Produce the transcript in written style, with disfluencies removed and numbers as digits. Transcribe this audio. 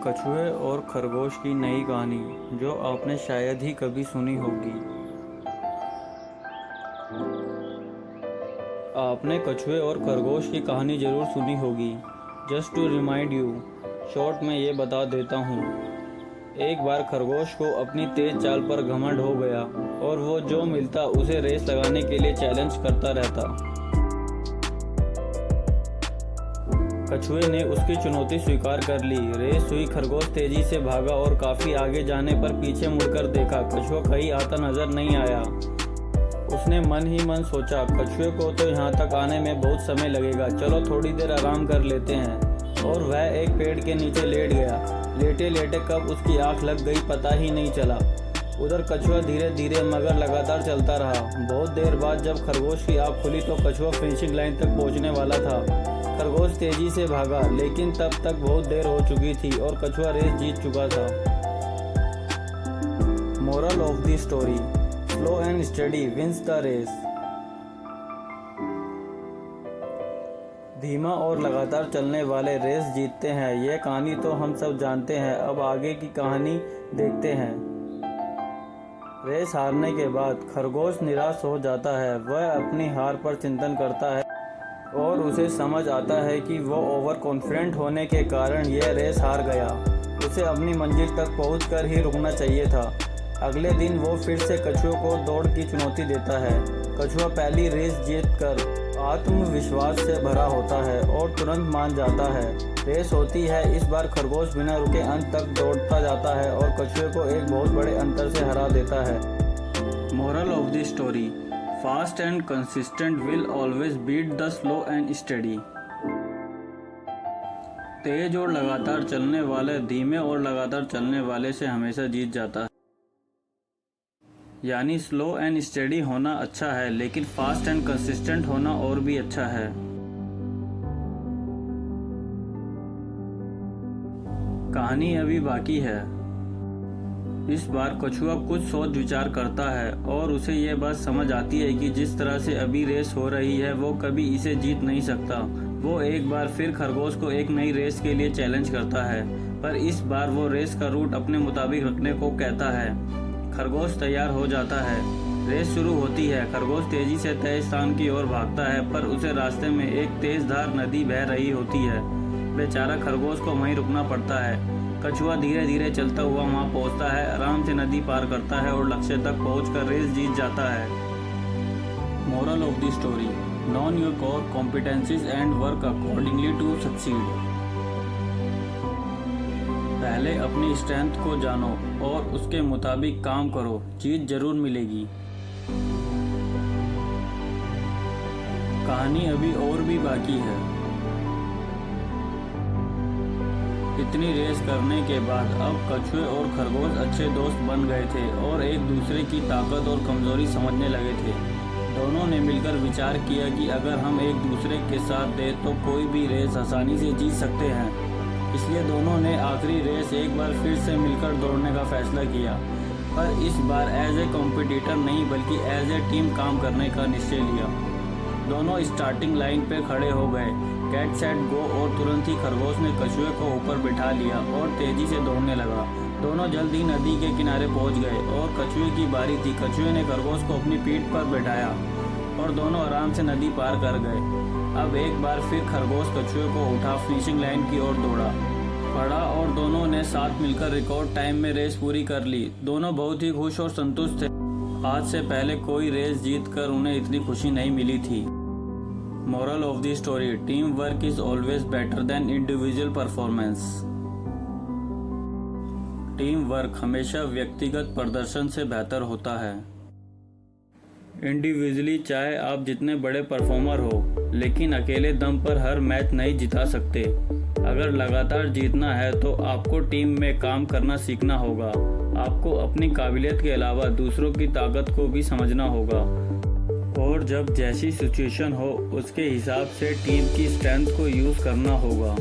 कछुए और खरगोश की नई कहानी जो आपने शायद ही कभी सुनी होगी। आपने कछुए और खरगोश की कहानी ज़रूर सुनी होगी। Just to remind you, short में ये बता देता हूँ। एक बार खरगोश को अपनी तेज चाल पर घमंड हो गया और वो जो मिलता उसे रेस लगाने के लिए चैलेंज करता रहता। कछुए ने उसकी चुनौती स्वीकार कर ली। रेस हुई, खरगोश तेजी से भागा और काफ़ी आगे जाने पर पीछे मुड़कर देखा, कछुआ कहीं आता नजर नहीं आया। उसने मन ही मन सोचा, कछुए को तो यहाँ तक आने में बहुत समय लगेगा, चलो थोड़ी देर आराम कर लेते हैं। और वह एक पेड़ के नीचे लेट गया। लेटे लेटे कब उसकी आँख लग गई पता ही नहीं चला। उधर कछुआ धीरे धीरे मगर लगातार चलता रहा। बहुत देर बाद जब खरगोश की आँख खुली तो कछुआ फिनिशिंग लाइन तक पहुँचने वाला था। खरगोश तेजी से भागा, लेकिन तब तक बहुत देर हो चुकी थी और कछुआ रेस जीत चुका था। Moral of the story, slow and steady wins the race. धीमा और लगातार चलने वाले रेस जीतते हैं, यह कहानी तो हम सब जानते हैं। अब आगे की कहानी देखते हैं। रेस हारने के बाद खरगोश निराश हो जाता है। वह अपनी हार पर चिंतन करता है और उसे समझ आता है कि वो ओवर कॉन्फिडेंट होने के कारण यह रेस हार गया। उसे अपनी मंजिल तक पहुंचकर ही रुकना चाहिए था। अगले दिन वो फिर से कछुए को दौड़ की चुनौती देता है। कछुआ पहली रेस जीतकर आत्मविश्वास से भरा होता है और तुरंत मान जाता है। रेस होती है, इस बार खरगोश बिना रुके अंत तक दौड़ता जाता है और कछुए को एक बहुत बड़े अंतर से हरा देता है। Moral of the story, fast and consistent will always beat the slow and steady. तेज और लगातार चलने वाले धीमे और लगातार चलने वाले से हमेशा जीत जाता है। यानी स्लो एंड स्टडी होना अच्छा है, लेकिन फास्ट एंड कंसिस्टेंट होना और भी अच्छा है। कहानी अभी बाकी है। इस बार कछुआ कुछ सोच विचार करता है और उसे यह बात समझ आती है कि जिस तरह से अभी रेस हो रही है वो कभी इसे जीत नहीं सकता। वो एक बार फिर खरगोश को एक नई रेस के लिए चैलेंज करता है, पर इस बार वो रेस का रूट अपने मुताबिक रखने को कहता है। खरगोश तैयार हो जाता है। रेस शुरू होती है। खरगोश तेजी से तय स्थान की ओर भागता है, पर उसे रास्ते में एक तेज धार नदी बह रही होती है। बेचारा खरगोश को वहीं रुकना पड़ता है। कछुआ धीरे धीरे चलता हुआ वहां पहुंचता है, आराम से नदी पार करता है और लक्ष्य तक पहुंचकर रेस जीत जाता है। Moral of the story, know your core competencies and work accordingly to succeed. पहले अपनी स्ट्रेंथ को जानो और उसके मुताबिक काम करो, जीत जरूर मिलेगी। कहानी अभी और भी बाकी है। इतनी रेस करने के बाद अब कछुए और खरगोश अच्छे दोस्त बन गए थे और एक दूसरे की ताकत और कमजोरी समझने लगे थे। दोनों ने मिलकर विचार किया कि अगर हम एक दूसरे के साथ दें तो कोई भी रेस आसानी से जीत सकते हैं। इसलिए दोनों ने आखिरी रेस एक बार फिर से मिलकर दौड़ने का फैसला किया, पर इस बार एज ए कॉम्पिटिटर नहीं बल्कि एज ए टीम काम करने का निश्चय लिया। दोनों स्टार्टिंग लाइन पे खड़े हो गए, गेट सेट गो, और तुरंत ही खरगोश ने कछुए को ऊपर बिठा लिया और तेजी से दौड़ने लगा। दोनों जल्द ही नदी के किनारे पहुंच गए और कछुए की बारी थी। कछुए ने खरगोश को अपनी पीठ पर बैठाया और दोनों आराम से नदी पार कर गए। अब एक बार फिर खरगोश कछुए को उठा फिनिशिंग लाइन की ओर दौड़ा पड़ा और दोनों ने साथ मिलकर रिकॉर्ड टाइम में रेस पूरी कर ली। दोनों बहुत ही खुश और संतुष्ट थे। आज से पहले कोई रेस जीतकर उन्हें इतनी खुशी नहीं मिली थी। Moral of the story, team work is always better than individual performance. Team work हमेशा व्यक्तिगत प्रदर्शन से बेहतर होता है। इंडिविजुअली चाहे आप जितने बड़े परफॉर्मर हो, लेकिन अकेले दम पर हर मैच नहीं जिता सकते। अगर लगातार जीतना है तो आपको टीम में काम करना सीखना होगा। आपको अपनी काबिलियत के अलावा दूसरों की ताकत को भी समझना होगा और जब जैसी सिचुएशन हो उसके हिसाब से टीम की स्ट्रेंथ को यूज़ करना होगा।